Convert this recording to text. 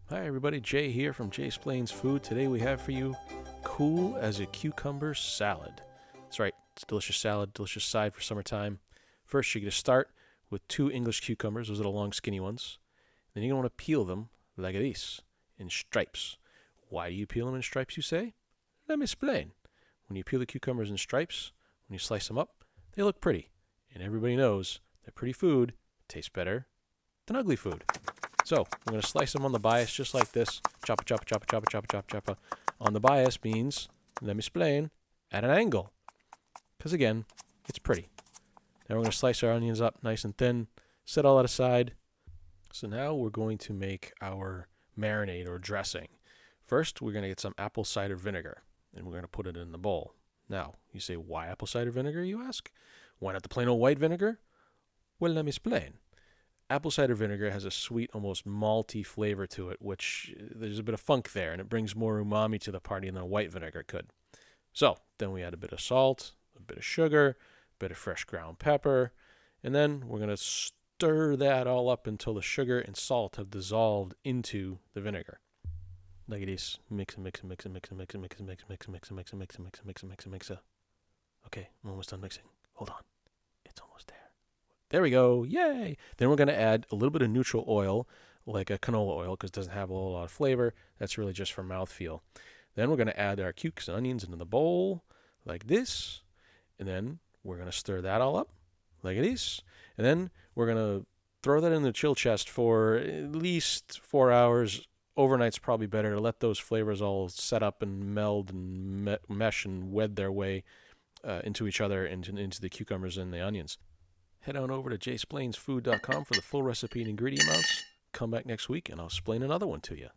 Hi everybody, Jay here from Jay Explains Food. Today we have for you cool as a cucumber salad. That's right, it's a delicious salad, delicious side for summertime. First you're going to start with 2 English cucumbers, those are the long skinny ones. Then you're going to want to peel them like this, in stripes. Why do you peel them in stripes, you say? Let me explain. When you peel the cucumbers in stripes, when you slice them up, they look pretty. And everybody knows that pretty food tastes better than ugly food. So we're going to slice them on the bias just like this. Choppa, choppa, choppa, choppa, choppa, choppa, choppa. On the bias means, let me explain, at an angle. Because again, it's pretty. Now we're going to slice our onions up nice and thin. Set all that aside. So now we're going to make our marinade or dressing. First, we're going to get some apple cider vinegar. And we're going to put it in the bowl. Now, you say, why apple cider vinegar, you ask? Why not the plain old white vinegar? Well, let me explain. Apple cider vinegar has a sweet, almost malty flavor to it, which there's a bit of funk there, and it brings more umami to the party than a white vinegar could. So then we add a bit of salt, a bit of sugar, a bit of fresh ground pepper, and then we're going to stir that all up until the sugar and salt have dissolved into the vinegar. Like this. Mix and mix and mix and mix and mix and mix and mix and mix and mix and mix and mix and mix and mix and mix and mix. Okay, I'm almost done mixing. Hold on. It's almost there. There we go. Yay! Then we're going to add a little bit of neutral oil, like a canola oil, because it doesn't have a whole lot of flavor. That's really just for mouthfeel. Then we're going to add our cukes and onions into the bowl, like this. And then we're going to stir that all up, like this. And then we're going to throw that in the chill chest for at least 4 hours. Overnight's probably better to let those flavors all set up and meld and mesh and wed their way into each other, into the cucumbers and the onions. Head on over to jaysplainsfood.com for the full recipe and ingredient amounts. Come back next week and I'll explain another one to you.